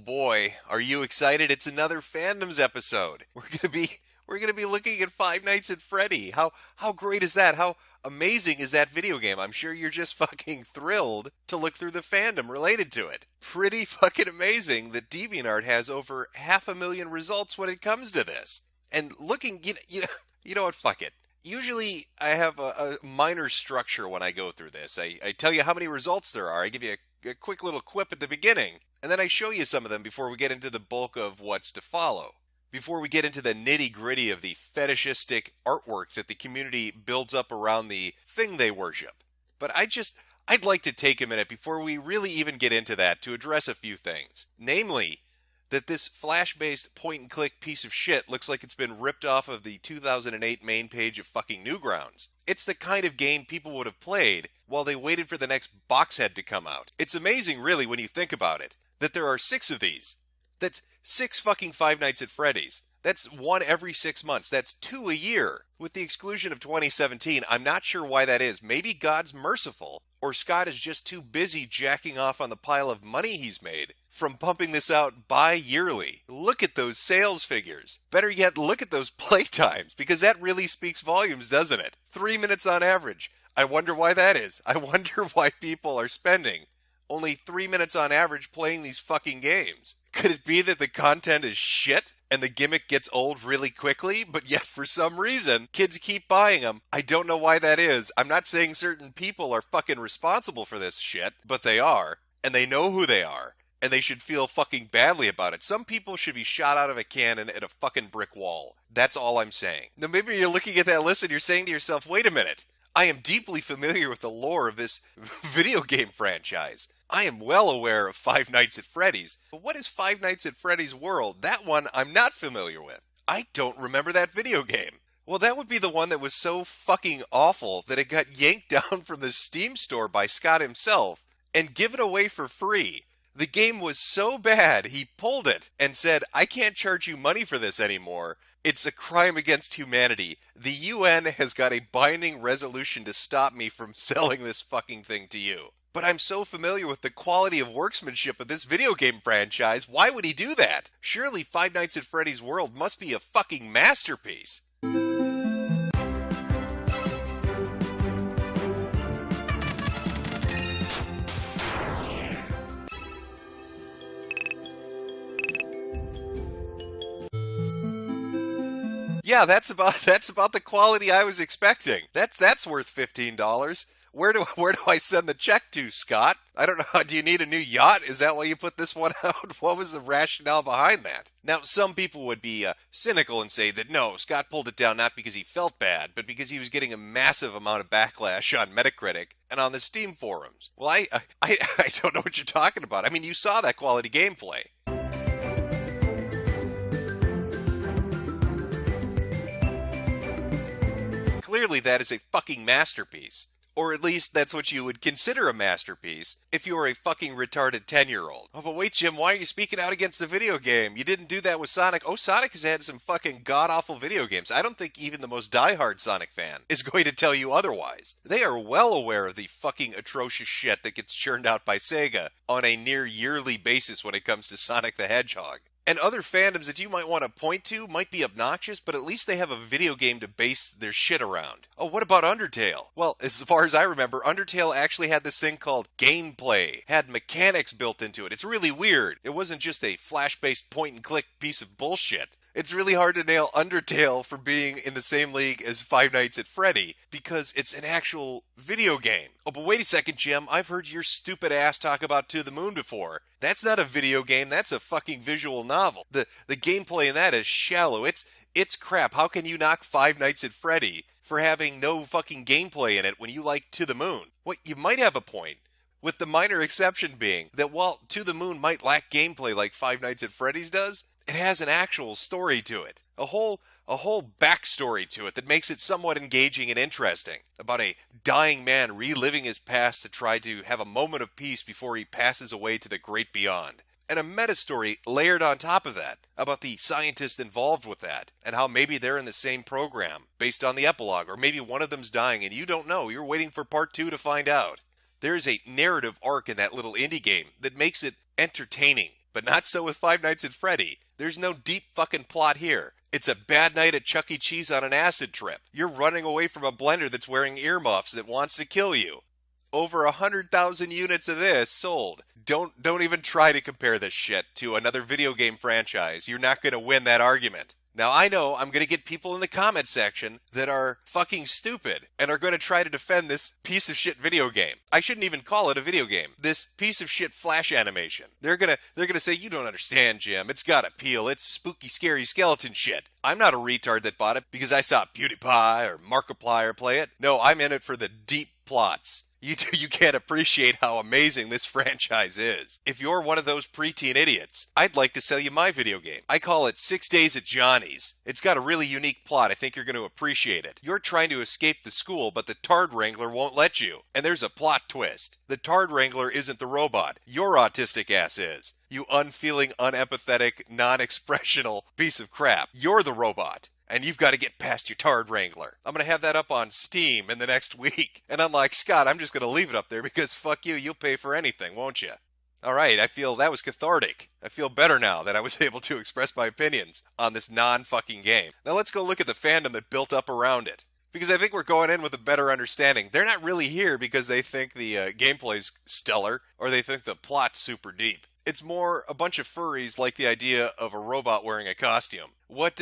boy, are you excited? It's another Fandoms episode. We're gonna be looking at Five Nights at Freddy. How great is that? How amazing is that video game? I'm sure you're just fucking thrilled to look through the fandom related to it. Pretty fucking amazing that DeviantArt has over 500,000 results when it comes to this. And looking, you know what? Fuck it. Usually I have a minor structure when I go through this. I tell you how many results there are. I give you a quick little quip at the beginning, and then I show you some of them before we get into the bulk of what's to follow. Before we get into the nitty-gritty of the fetishistic artwork that the community builds up around the thing they worship. But I'd like to take a minute before we really even get into that to address a few things. Namely, that this Flash-based point-and-click piece of shit looks like it's been ripped off of the 2008 main page of fucking Newgrounds. It's the kind of game people would have played while they waited for the next box head to come out. It's amazing, really, when you think about it, that there are 6 of these. That's 6 fucking Five Nights at Freddy's. That's 1 every 6 months. That's 2 a year. With the exclusion of 2017, I'm not sure why that is. Maybe God's merciful, or Scott is just too busy jacking off on the pile of money he's made from pumping this out bi-yearly. Look at those sales figures. Better yet, look at those play times, because that really speaks volumes, doesn't it? 3 minutes on average. I wonder why that is. I wonder why people are spending only 3 minutes on average playing these fucking games. Could it be that the content is shit and the gimmick gets old really quickly, but yet for some reason kids keep buying them? I don't know why that is. I'm not saying certain people are fucking responsible for this shit, but they are, and they know who they are, and they should feel fucking badly about it. Some people should be shot out of a cannon at a fucking brick wall. That's all I'm saying. Now maybe you're looking at that list and you're saying to yourself, wait a minute, I am deeply familiar with the lore of this video game franchise. I am well aware of Five Nights at Freddy's, but what is Five Nights at Freddy's World? That one I'm not familiar with. I don't remember that video game. Well, that would be the one that was so fucking awful that it got yanked down from the Steam store by Scott himself and given away for free. The game was so bad, he pulled it and said, I can't charge you money for this anymore. It's a crime against humanity. The UN has got a binding resolution to stop me from selling this fucking thing to you. But I'm so familiar with the quality of workmanship of this video game franchise, why would he do that? Surely Five Nights at Freddy's World must be a fucking masterpiece. Yeah, that's about the quality I was expecting. That's worth $15. Where do I send the check to, Scott? I don't know. Do you need a new yacht? Is that why you put this one out? What was the rationale behind that? Now, some people would be cynical and say that no, Scott pulled it down not because he felt bad, but because he was getting a massive amount of backlash on Metacritic and on the Steam forums. Well, I don't know what you're talking about. I mean, you saw that quality gameplay. Clearly, that is a fucking masterpiece. Or at least that's what you would consider a masterpiece if you were a fucking retarded 10-year-old. Oh, but wait, Jim, why are you speaking out against the video game? You didn't do that with Sonic. Oh, Sonic has had some fucking god-awful video games. I don't think even the most diehard Sonic fan is going to tell you otherwise. They are well aware of the fucking atrocious shit that gets churned out by Sega on a near yearly basis when it comes to Sonic the Hedgehog. And other fandoms that you might want to point to might be obnoxious, but at least they have a video game to base their shit around. Oh, what about Undertale? Well, as far as I remember, Undertale actually had this thing called gameplay, had mechanics built into it. It's really weird. It wasn't just a flash-based point-and-click piece of bullshit. It's really hard to nail Undertale for being in the same league as Five Nights at Freddy, because it's an actual video game. Oh, but wait a second, Jim. I've heard your stupid ass talk about To the Moon before. That's not a video game, that's a fucking visual novel. The gameplay in that is shallow. It's crap. How can you knock Five Nights at Freddy for having no fucking gameplay in it when you like To the Moon? Well, you might have a point, with the minor exception being that while To the Moon might lack gameplay like Five Nights at Freddy's does, it has an actual story to it. A whole backstory to it that makes it somewhat engaging and interesting. About a dying man reliving his past to try to have a moment of peace before he passes away to the great beyond. And a meta story layered on top of that, about the scientists involved with that, and how maybe they're in the same program, based on the epilogue, or maybe one of them's dying and you don't know, you're waiting for part 2 to find out. There is a narrative arc in that little indie game that makes it entertaining, But not so with Five Nights at Freddy. There's no deep fucking plot here. It's a bad night at Chuck E. Cheese on an acid trip. You're running away from a blender that's wearing earmuffs that wants to kill you. Over 100,000 units of this sold. Don't even try to compare this shit to another video game franchise. You're not going to win that argument. Now, I know I'm going to get people in the comment section that are fucking stupid and are going to try to defend this piece of shit video game. I shouldn't even call it a video game. This piece of shit flash animation. They're going to say, you don't understand, Jim. It's got appeal. It's spooky, scary skeleton shit. I'm not a retard that bought it because I saw PewDiePie or Markiplier play it. No, I'm in it for the deep plots. You can't appreciate how amazing this franchise is. If you're one of those preteen idiots, I'd like to sell you my video game. I call it 6 Days at Johnny's. It's got a really unique plot. I think you're going to appreciate it. You're trying to escape the school, but the Tard Wrangler won't let you. And there's a plot twist. The Tard Wrangler isn't the robot. Your autistic ass is. You unfeeling, unempathetic, non-expressional piece of crap. You're the robot. And you've got to get past your Tard Wrangler. I'm going to have that up on Steam in the next week. And unlike Scott, I'm just going to leave it up there because fuck you, you'll pay for anything, won't you? Alright, I feel that was cathartic. I feel better now that I was able to express my opinions on this non-fucking game. Now let's go look at the fandom that built up around it. Because I think we're going in with a better understanding. They're not really here because they think the gameplay's stellar or they think the plot's super deep. It's more a bunch of furries like the idea of a robot wearing a costume. What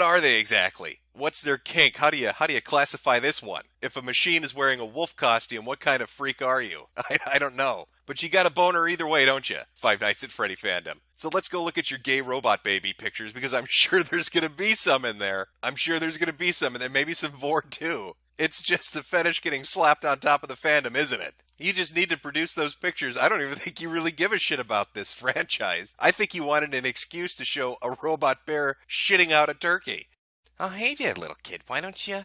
are they exactly? What's their kink? How do you classify this one? If a machine is wearing a wolf costume, what kind of freak are you? I don't know. But you got a boner either way, don't you? Five Nights at Freddy fandom. So let's go look at your gay robot baby pictures because I'm sure there's going to be some in there. I'm sure there's going to be some, and there may be some vor too. It's just the fetish getting slapped on top of the fandom, isn't it? You just need to produce those pictures. I don't even think you really give a shit about this franchise. I think you wanted an excuse to show a robot bear shitting out a turkey. Oh, hey there, little kid. Why don't you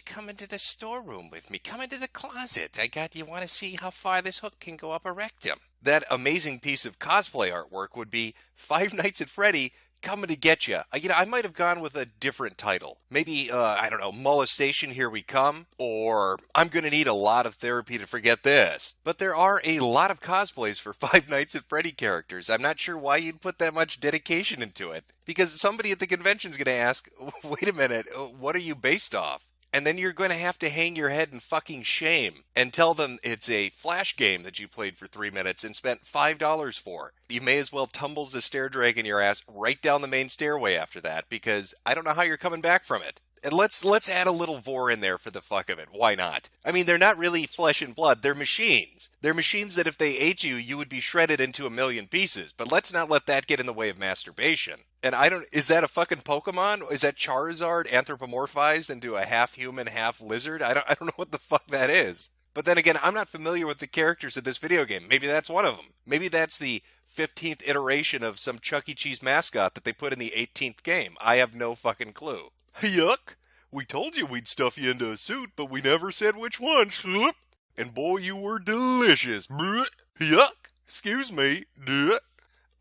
come into the storeroom with me? Come into the closet. You want to see how far this hook can go up a rectum. That amazing piece of cosplay artwork would be Five Nights at Freddy coming to get you. I might have gone with a different title. Maybe, I don't know, Molestation Here We Come, or I'm gonna need a lot of therapy to forget this. But there are a lot of cosplays for Five Nights at Freddy characters. I'm not sure why you'd put that much dedication into it. Because somebody at the convention's gonna ask, wait a minute, what are you based off? And then you're going to have to hang your head in fucking shame and tell them it's a flash game that you played for 3 minutes and spent $5 for. You may as well tumble the stair dragging your ass right down the main stairway after that because I don't know how you're coming back from it. And let's add a little vor in there for the fuck of it. Why not? I mean, they're not really flesh and blood. They're machines. They're machines that if they ate you, you would be shredded into a million pieces. But let's not let that get in the way of masturbation. And is that a fucking Pokemon? Is that Charizard anthropomorphized into a half human, half lizard? I don't know what the fuck that is. But then again, I'm not familiar with the characters of this video game. Maybe that's one of them. Maybe that's the 15th iteration of some Chuck E. Cheese mascot that they put in the 18th game. I have no fucking clue. Yuck! We told you we'd stuff you into a suit, but we never said which one. And boy, you were delicious. Yuck! Excuse me.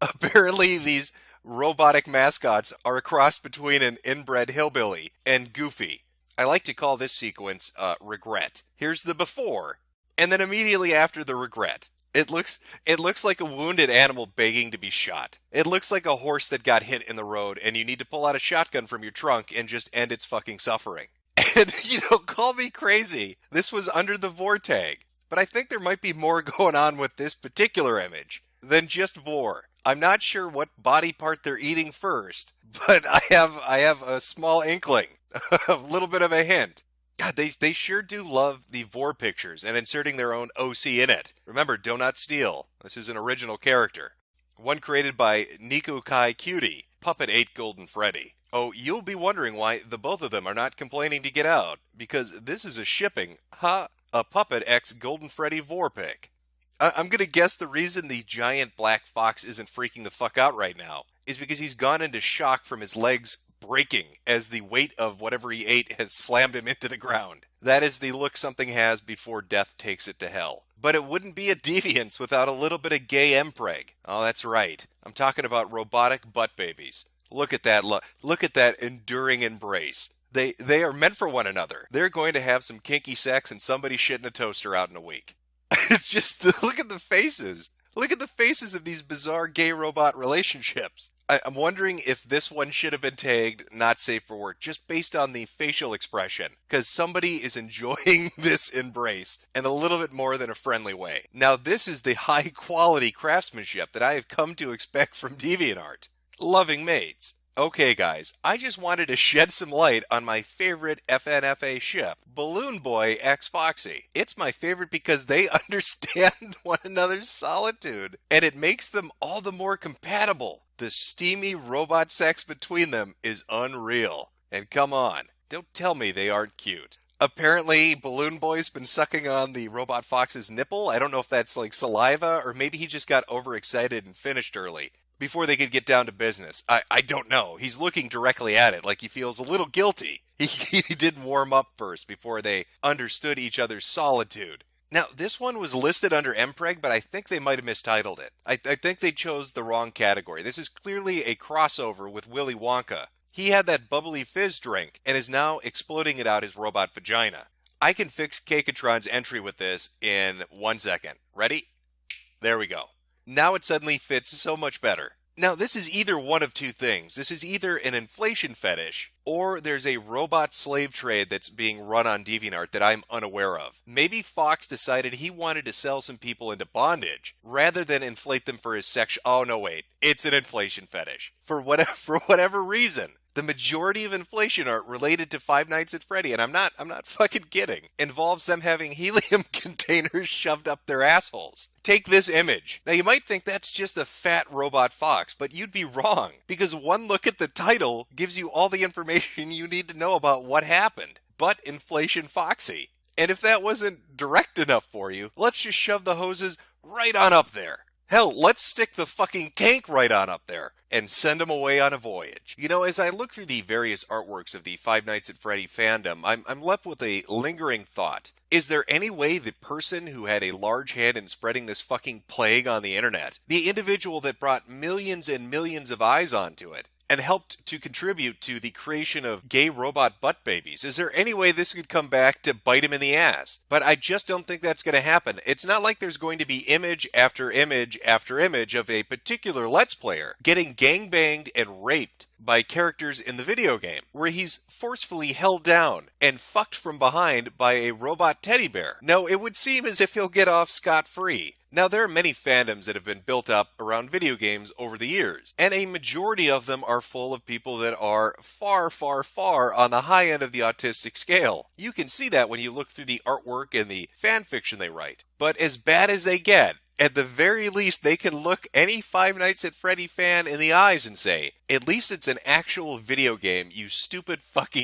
Apparently, these robotic mascots are a cross between an inbred hillbilly and Goofy. I like to call this sequence regret. Here's the before, and then immediately after the regret. It looks like a wounded animal begging to be shot. It looks like a horse that got hit in the road and you need to pull out a shotgun from your trunk and just end its fucking suffering. And, call me crazy. This was under the vor tag. But I think there might be more going on with this particular image than just vor. I'm not sure what body part they're eating first, but I have a small inkling, a little bit of a hint. God, they sure do love the vor pictures and inserting their own OC in it. Remember, do not steal. This is an original character. One created by Nico Kai Cutie, Puppet 8 Golden Freddy. Oh, you'll be wondering why the both of them are not complaining to get out, because this is a shipping, a Puppet X Golden Freddy vor pic. I'm gonna guess the reason the giant black fox isn't freaking the fuck out right now is because he's gone into shock from his legs breaking as the weight of whatever he ate has slammed him into the ground. That is the look something has before death takes it to hell. But it wouldn't be a deviance without a little bit of gay empreg. Oh, that's right. I'm talking about robotic butt babies. Look at that look at that enduring embrace. They are meant for one another. They're going to have some kinky sex and somebody shitting a toaster out in a week. It's just, look at the faces. Look at the faces of these bizarre gay robot relationships. I'm wondering if this one should have been tagged not safe for work just based on the facial expression, because somebody is enjoying this embrace in a little bit more than a friendly way. Now, this is the high quality craftsmanship that I have come to expect from DeviantArt. Loving maids. Okay, guys, I just wanted to shed some light on my favorite FNFA ship, Balloon Boy x Foxy. It's my favorite because they understand one another's solitude, and it makes them all the more compatible. The steamy robot sex between them is unreal. And come on, don't tell me they aren't cute. Apparently, Balloon Boy's been sucking on the Robot Fox's nipple. I don't know if that's like saliva, or maybe he just got overexcited and finished early before they could get down to business. I don't know. He's looking directly at it like he feels a little guilty. He didn't warm up first before they understood each other's solitude. Now, this one was listed under MPreg, but I think they might have mistitled it. I think they chose the wrong category. This is clearly a crossover with Willy Wonka. He had that bubbly fizz drink and is now exploding it out his robot vagina. I can fix Caketron's entry with this in 1 second. Ready? There we go. Now it suddenly fits so much better. Now, this is either one of two things. This is either an inflation fetish, or there's a robot slave trade that's being run on DeviantArt that I'm unaware of. Maybe Fox decided he wanted to sell some people into bondage, rather than inflate them for his sex. Oh, no, wait. It's an inflation fetish. For whatever reason. The majority of inflation art related to Five Nights at Freddy, and I'm not fucking kidding, involves them having helium containers shoved up their assholes. Take this image. Now, you might think that's just a fat robot fox, but you'd be wrong, because one look at the title gives you all the information you need to know about what happened. But Inflation Foxy. And if that wasn't direct enough for you, let's just shove the hoses right on up there. Hell, let's stick the fucking tank right on up there and send them away on a voyage. You know, as I look through the various artworks of the Five Nights at Freddy fandom, I'm left with a lingering thought. Is there any way the person who had a large hand in spreading this fucking plague on the internet, the individual that brought millions and millions of eyes onto it, and helped to contribute to the creation of gay robot butt babies, is there any way this could come back to bite him in the ass? But I just don't think that's going to happen. It's not like there's going to be image after image after image of a particular Let's Player getting gangbanged and raped by characters in the video game, where he's forcefully held down and fucked from behind by a robot teddy bear. No, it would seem as if he'll get off scot-free. Now, there are many fandoms that have been built up around video games over the years, and a majority of them are full of people that are far, far, far on the high end of the autistic scale. You can see that when you look through the artwork and the fan fiction they write. But as bad as they get, at the very least, they can look any Five Nights at Freddy fan in the eyes and say, at least it's an actual video game, you stupid fucking